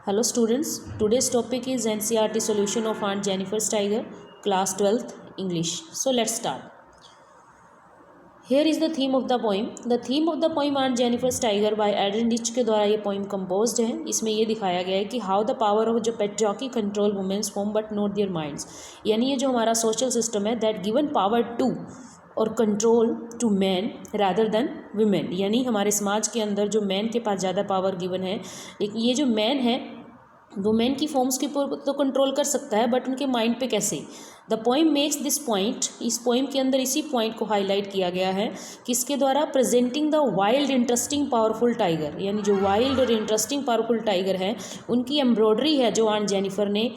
Hello students, today's topic is NCERT solution of Aunt Jennifer's Tiger, class 12th English. So let's start. Here is the theme of the poem. The theme of the poem Aunt Jennifer's Tiger by Adrian Rich के द्वारा ये poem composed है. इसमें ये दिखाया गया है कि how the power of जो patriarchy control women's home but not their minds. यानी ये जो हमारा social system है that given power to और control to man rather than women, यानी हमारे समाज के अंदर जो मैन के पास ज़्यादा पावर गिवन है, लेकिन ये जो मैन है वो मैन की फॉर्म्स के ऊपर तो कंट्रोल कर सकता है बट उनके माइंड पे कैसे. The poem makes this point, इस पोइम के अंदर इसी पॉइंट को हाईलाइट किया गया है किसके द्वारा, presenting the wild interesting powerful tiger, यानी जो वाइल्ड और इंटरेस्टिंग पावरफुल टाइगर है उनकी एम्ब्रॉयडरी है जो आंट जेनिफर ने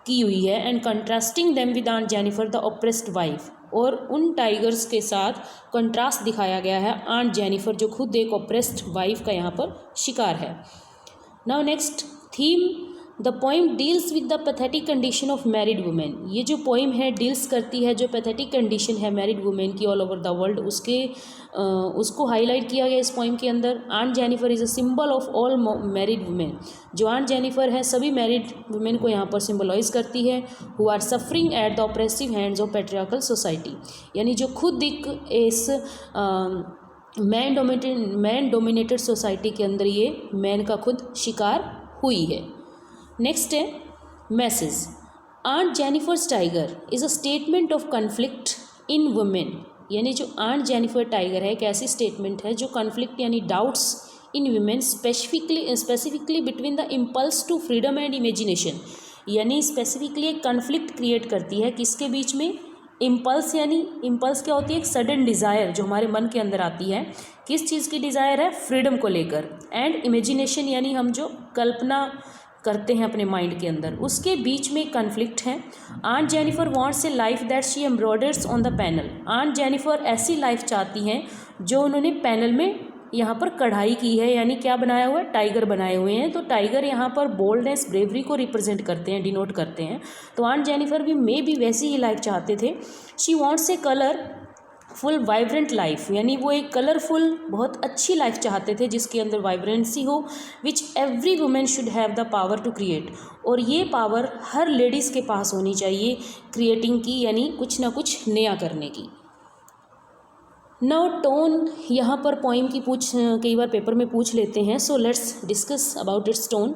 की हुई है, and contrasting them with aunt Jennifer the oppressed wife, और उन टाइगर्स के साथ कंट्रास्ट दिखाया गया है आंट जेनिफर जो खुद एक ऑप्रेस्ड वाइफ का यहाँ पर शिकार है. Now next theme, the poem deals with the pathetic condition of married women. ये जो पोइम है डील्स करती है जो पैथेटिक कंडीशन है मैरिड वुमेन की ऑल ओवर द वर्ल्ड, उसको हाईलाइट किया गया इस पोइम के अंदर. Aunt Jennifer is a symbol of all married women. जो आंट जेनिफर है सभी मैरिड वुमेन को यहाँ पर सिम्बलाइज करती है, who are suffering at the oppressive hands of patriarchal society, यानी जो खुद एक इस मैन डोमिनेटेड सोसाइटी के अंदर ये मैन का खुद शिकार हुई है. नेक्स्ट है message. Aunt Jennifer's tiger is a statement of conflict in women, यानी जो आंट जेनिफर टाइगर है एक ऐसी स्टेटमेंट है जो कन्फ्लिक्ट यानी doubts in women specifically between the impulse to freedom and imagination, यानी स्पेसिफिकली एक कन्फ्लिक्ट क्रिएट करती है किसके बीच में, इम्पल्स, यानी इम्पल्स क्या होती है, एक सडन डिज़ायर जो हमारे मन के अंदर आती है, किस चीज़ की डिज़ायर है, फ्रीडम को लेकर, एंड इमेजिनेशन यानी हम जो कल्पना करते हैं अपने माइंड के अंदर, उसके बीच में कन्फ्लिक्ट है. Aunt Jennifer wants a life that she embroiders on the panel. Aunt Jennifer ऐसी लाइफ चाहती हैं जो उन्होंने पैनल में यहाँ पर कढ़ाई की है, यानी क्या बनाया हुआ है, टाइगर बनाए हुए हैं. तो टाइगर यहाँ पर बोल्डनेस ब्रेवरी को रिप्रेजेंट करते हैं, डिनोट करते हैं. तो आंट जेनिफर भी मे बी वैसी ही लाइफ चाहते थे. She wants A colour full vibrant life, यानी वो एक कलरफुल बहुत अच्छी लाइफ चाहते थे जिसके अंदर वाइब्रेंसी हो, which every women should have the power to create, और ये पावर हर लेडीज़ के पास होनी चाहिए क्रिएटिंग की, यानी कुछ ना कुछ नया करने की. नाउ टोन, यहाँ पर पोइम की कई बार पेपर में पूछ लेते हैं, so let's discuss about its tone.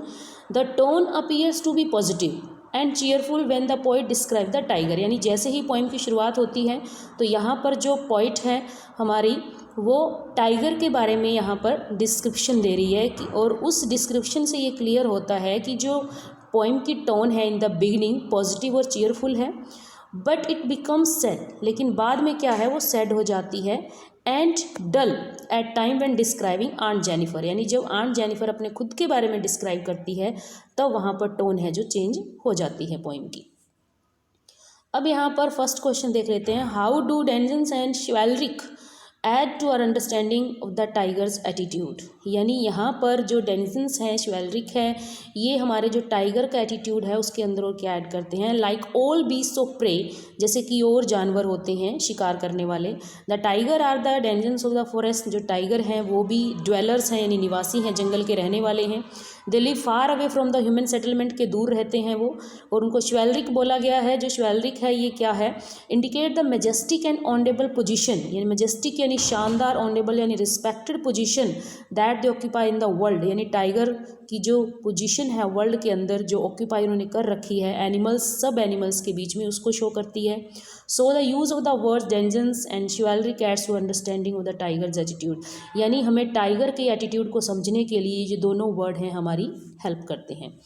The tone appears to be positive and cheerful when the poet describe the tiger, यानी जैसे ही पोइम की शुरुआत होती है तो यहाँ पर जो पोइट है हमारी वो टाइगर के बारे में यहाँ पर डिस्क्रिप्शन दे रही है कि, और उस डिस्क्रिप्शन से ये क्लियर होता है कि जो पोइम की टोन है इन द बिगिनिंग पॉजिटिव और चीयरफुल है, बट इट बिकम्स सैड, लेकिन बाद में क्या है वो सैड हो जाती है, and dull at time when describing aunt Jennifer, यानी जब आंट जेनिफर अपने खुद के बारे में डिस्क्राइब करती है तब वहाँ पर टोन है जो चेंज हो जाती है पोइम की. अब यहाँ पर फर्स्ट क्वेश्चन देख लेते हैं. How do denizens and chivalric aid to our understanding of the tiger's attitude, यानी यहाँ पर जो डेंजन्स हैं शिवालरिक है ये हमारे जो टाइगर का एटीट्यूड है उसके अंदर और क्या ऐड करते हैं. Like all beasts of prey, जैसे कि और जानवर होते हैं शिकार करने वाले. The tiger are the denizens of the forest, जो टाइगर हैं वो भी ड्वेलर्स हैं यानी निवासी हैं, जंगल के रहने वाले हैं. They live far away from the human settlement, के दूर रहते हैं वो, और उनको शिवालरिक बोला गया है. जो शिवालरिक है ये क्या है, indicate the Majestic and honourable position, यानी मेजेस्टिक यानी शानदार, ऑनरेबल यानी respected position that they occupy in the world, यानी टाइगर की जो पोजीशन है वर्ल्ड के अंदर जो ऑक्यूपाई उन्होंने कर रखी है एनिमल्स, सब एनिमल्स के बीच में, उसको शो करती है. So the use of the words denizens and chivalric aids to understanding of the tiger's attitude, यानी हमें टाइगर के एटीट्यूड को समझने के लिए ये दोनों वर्ड हैं हमारी हेल्प करते हैं.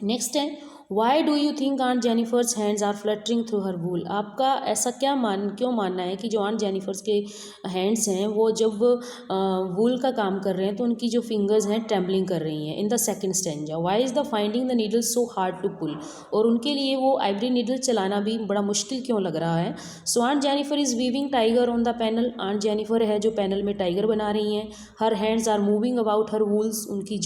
नेक्स्ट है, why do you think Aunt Jennifer's hands are fluttering through her wool. आपका ऐसा क्यों मानना है कि जो आंट जेनिफर्स के हैंड्स हैं वो जब वूल का काम कर रहे हैं तो उनकी जो फिंगर्स हैं ट्रेम्बलिंग कर रही हैं. In the second stanza, why is the finding the needle so hard to pull, और उनके लिए वो आइवरी नीडल चलाना भी बड़ा मुश्किल क्यों लग रहा है. So aunt Jennifer is weaving tiger on the panel, aunt Jennifer है जो पैनल में टाइगर बना रही हैं. Her hands are moving about her wools, उनके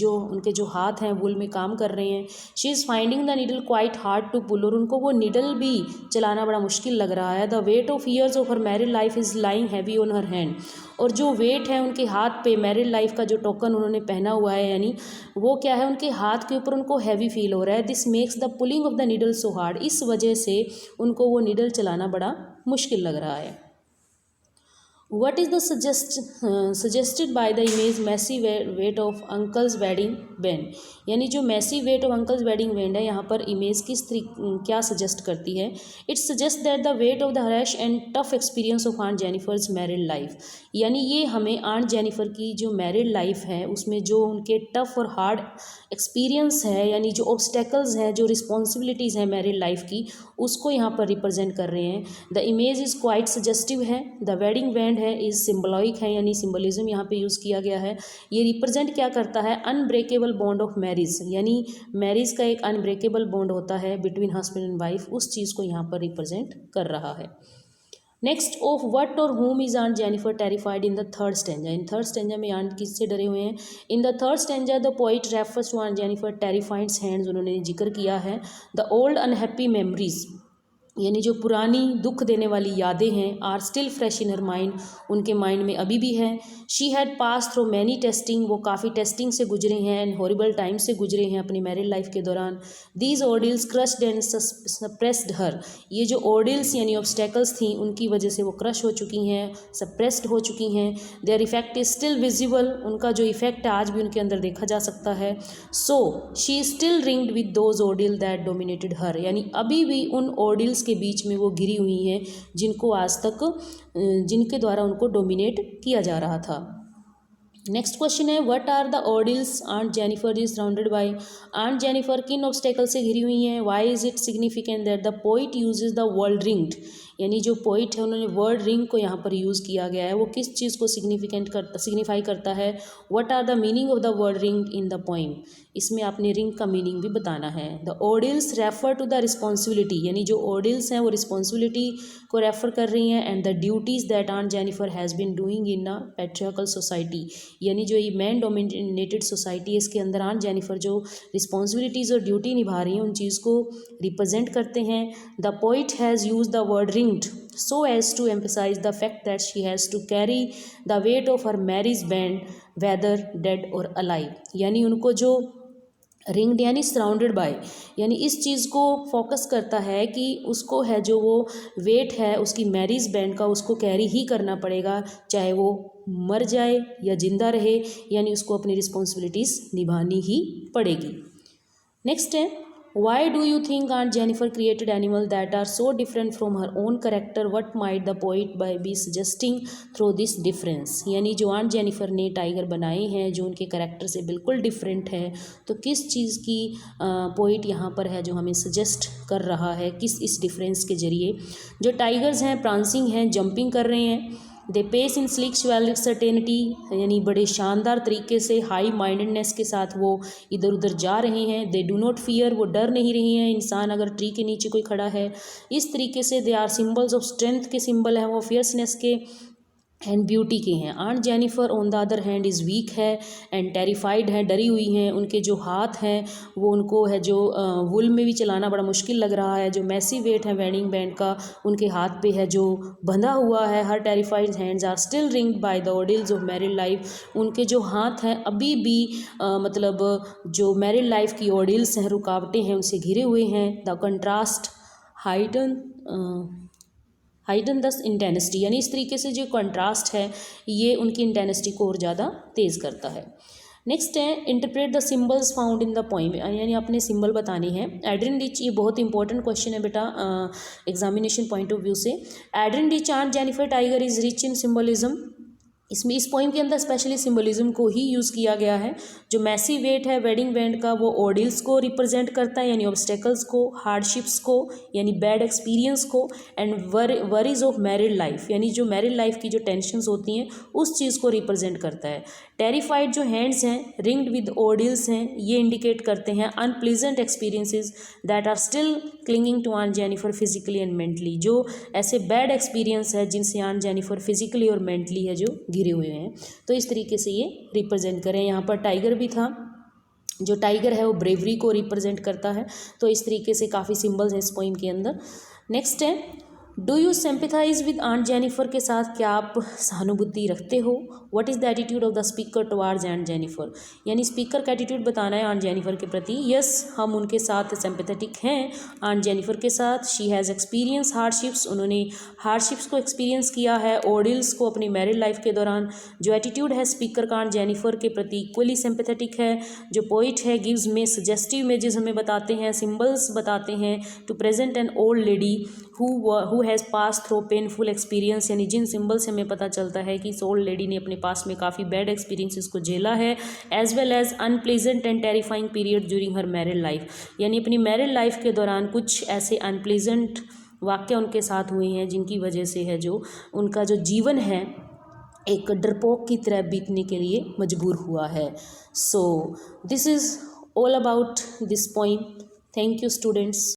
जो हाथ हैं वूल में काम कर रहे हैं. She is finding the needle needle quite hard to pull, और उनको वो नीडल भी चलाना बड़ा मुश्किल लग रहा है। The weight of years of her married life is lying heavy on her hand, और जो वेट है उनके हाथ पे मैरिड लाइफ का जो टोकन उन्होंने पहना हुआ है, यानी वो क्या है, उनके हाथ के ऊपर उनको हैवी फील हो रहा है। This makes the pulling of the needle so hard, इस वजह से उनको वो नीडल चलाना बड़ा मुश्किल लग रहा है। What is the suggested by the image messy weight of uncle's wedding band, यानी जो Massey weight of uncle's wedding band है, यहाँ पर इमेज क्या सजेस्ट करती है। It suggest that the weight of the rush and tough experience of aunt Jennifer's married life, यानी ये हमें आंट जेनिफर की जो मैरिड लाइफ है उसमें जो उनके टफ और हार्ड एक्सपीरियंस है, यानी जो ऑब्स्टेकल्स हैं, जो रिस्पॉन्सिबिलिटीज़ हैं मैरिड लाइफ की, उसको यहाँ पर रिप्रेजेंट कर रहे हैं। The image is quite suggestive है। द वेडिंग बैंड है इज़ सिम्बॉलिक है, यानी सिम्बलिज्म यहाँ पे यूज़ किया गया है। ये रिप्रेजेंट क्या करता है, अनब्रेकेबल बॉन्ड ऑफ मैरिज, यानी मैरिज का एक अनब्रेकेबल बॉन्ड होता है बिटवीन हस्बैंड एंड वाइफ, उस चीज़ को यहाँ पर रिप्रेजेंट कर रहा है। नेक्स्ट, ऑफ व्हाट और whom is aunt Jennifer terrified in the third stanza, in third stanza में आंट किससे डरे हुए हैं। In the third stanza the poet refers to aunt Jennifer terrified hands, उन्होंने जिक्र किया है। द ओल्ड अनहैप्पी मेमोरीज, यानी जो पुरानी दुख देने वाली यादें हैं, are still fresh in her mind, उनके माइंड में अभी भी है। She had pass through many testing, वो काफ़ी टेस्टिंग से गुजरे हैं एंड हॉरिबल टाइम से गुजरे हैं अपनी मैरिड लाइफ के दौरान। दीज ऑर्डिल्स क्रश्ड एंड सप्रेस्ड हर, ये जो ऑर्डिल्स यानी ऑब्स्टेकल्स थी उनकी वजह से वो क्रश हो चुकी हैं, सप्रेस्ड हो चुकी हैं। Their effect is still visible, उनका जो इफेक्ट है आज भी उनके अंदर देखा जा सकता है। So she is still ringed with those ordeal that dominated her, यानी अभी भी उन ऑर्डिल्स के बीच में वो घिरी हुई हैं जिनको आज तक जिनके द्वारा उनको डोमिनेट किया जा रहा था। नेक्स्ट क्वेश्चन है, what are the ordeals aunt Jennifer is surrounded by, aunt Jennifer किन ऑब्स्टेकल से घिरी हुई हैं। Why is it significant that the poet uses the word ringed, यानी जो पोइट है उन्होंने वर्ड रिंग को यहाँ पर यूज़ किया गया है, वो किस चीज़ को सिग्निफाई करता है। What are the meaning of the word ring in the poem, इसमें आपने रिंग का मीनिंग भी बताना है। The ordeals refer to the responsibility, यानी जो ऑर्डिल्स हैं वो रिस्पॉन्सिबिलिटी को रेफर कर रही हैं, and the duties that aunt Jennifer has been doing in a patriarchal society, यानी जो ये मैन डोमिनेटेड सोसाइटी है इसके अंदर आंट जेनिफर जो रिस्पॉन्सिबिलिटीज़ और ड्यूटी निभा रही हैं उन चीज़ को रिप्रेजेंट करते हैं। The poet has use the word ringed so as to emphasize the fact that she has to carry the weight of her marriage band whether dead or alive, यानी उनको जो रिंग्ड यानी सराउंडेड बाय, यानी इस चीज़ को focus करता है कि उसको है जो वो वेट है उसकी मैरिज बैंड का उसको कैरी ही करना पड़ेगा, चाहे वो मर जाए या जिंदा रहे, यानी उसको अपनी रिस्पॉन्सिबिलिटीज़ निभानी ही पड़ेगी। नेक्स्ट है, Why do you think Aunt Jennifer created animals that are so different from her own character? What might the poet be suggesting through this difference? यानी जो आंट जेनिफर ने टाइगर बनाए हैं जो उनके करेक्टर से बिल्कुल डिफरेंट है, तो किस चीज़ की पोइट यहाँ पर है जो हमें सजेस्ट कर रहा है, किस इस डिफरेंस के जरिए। जो टाइगर्स हैं प्रांसिंग हैं, जंपिंग कर रहे हैं। They pace in sleek chivalric certainty, यानी बड़े शानदार तरीके से हाई माइंडेडनेस के साथ वो इधर उधर जा रहे हैं। दे डू नॉट फियर, वो डर नहीं रही हैं इंसान अगर ट्री के नीचे कोई खड़ा है। इस तरीके से they are symbols of strength के सिंबल हैं वो, फियर्सनेस के एंड ब्यूटी के हैं। Aunt Jennifer on the other hand is weak है एंड टेरिफाइड है, डरी हुई हैं। उनके जो हाथ हैं वो उनको है जो वुल में भी चलाना बड़ा मुश्किल लग रहा है। जो मैसी वेट है वेडिंग बैंड का उनके हाथ पे है जो बंधा हुआ है। Her terrified hands are still ringed by the ordeals of married life, उनके जो हाथ हैं अभी भी मतलब जो मैरिड लाइफ की ऑर्डिल्स हैं, रुकावटें हैं, उनसे घिरे हुए हैं। द कंट्रास्ट हाइडन दस इंटेंसिटी, यानी इस तरीके से जो कंट्रास्ट है ये उनकी इंटेंसिटी को और ज़्यादा तेज़ करता है। नेक्स्ट है, interpret the symbols found in the poem, यानी अपने सिंबल बताने हैं। एड्रिन रिच, ये बहुत इंपॉर्टेंट क्वेश्चन है बेटा एग्जामिनेशन पॉइंट ऑफ व्यू से। Adrienne rich aunt Jennifer tiger is rich in symbolism, इसमें इस पोइम के अंदर स्पेशली सिंबलिज्म को ही यूज़ किया गया है। जो मैसी वेट है वेडिंग बैंड का वो ऑर्डिल्स को रिप्रेजेंट करता है, यानी ऑब्स्टेकल्स को, हार्डशिप्स को, यानी बैड एक्सपीरियंस को, and worries of married life, यानी जो मैरिड लाइफ की जो टेंशन्स होती हैं उस चीज़ को रिप्रेजेंट करता है। टेरिफाइड जो हैंड्स हैं, रिंग्ड विद ऑर्डिल्स हैं, ये इंडिकेट करते हैं unpleasant experiences that are still clinging to aunt Jennifer physically and mentally, जो ऐसे बैड एक्सपीरियंस है जिनसे आंट जेनिफर फिजिकली और मेंटली है जो घिरे हुए हैं। तो इस तरीके से ये रिप्रेजेंट करें। यहाँ पर टाइगर भी था जो टाइगर है वो ब्रेवरी को रिप्रेजेंट करता है। तो इस तरीके से काफ़ी सिम्बल्स हैं इस पोइम के अंदर। नेक्स्ट है, do you sympathize with aunt Jennifer के साथ क्या आप सहानुभूति रखते हो? What is the attitude of the speaker towards aunt Jennifer, यानी स्पीकर का एटीट्यूड बताना है आंट जेनिफर के प्रति। यस, हम उनके साथ सिंपैथेटिक हैं आंट जेनिफर के साथ। शी हैज़ एक्सपीरियंस हार्डशिप्स, उन्होंने हार्डशिप्स को एक्सपीरियंस किया है, ऑर्डिल्स को अपनी मैरिड लाइफ के दौरान। जो एटीट्यूड है स्पीकर का आंट जेनिफर के प्रति इक्वली सिंपैथेटिक है। जो पोइट है गिव्स में सजेस्टिव इमेजेस हमें बताते हैं, सिम्बल्स बताते हैं to present an old lady who has pass through painful experience, यानी जिन सिम्बल से हमें पता चलता है कि इस ओल्ड लेडी ने अपने पास में काफ़ी बैड एक्सपीरियंसेस को झेला है, as well as unpleasant and terrifying period during her married life, यानी अपनी मैरिड लाइफ के दौरान कुछ ऐसे अनप्लेजेंट वाक़ये उनके साथ हुए हैं जिनकी वजह से है जो उनका जो जीवन है एक डरपोक की तरह बीतने के लिए मजबूर हुआ है। So this is all about this poem. Thank you students.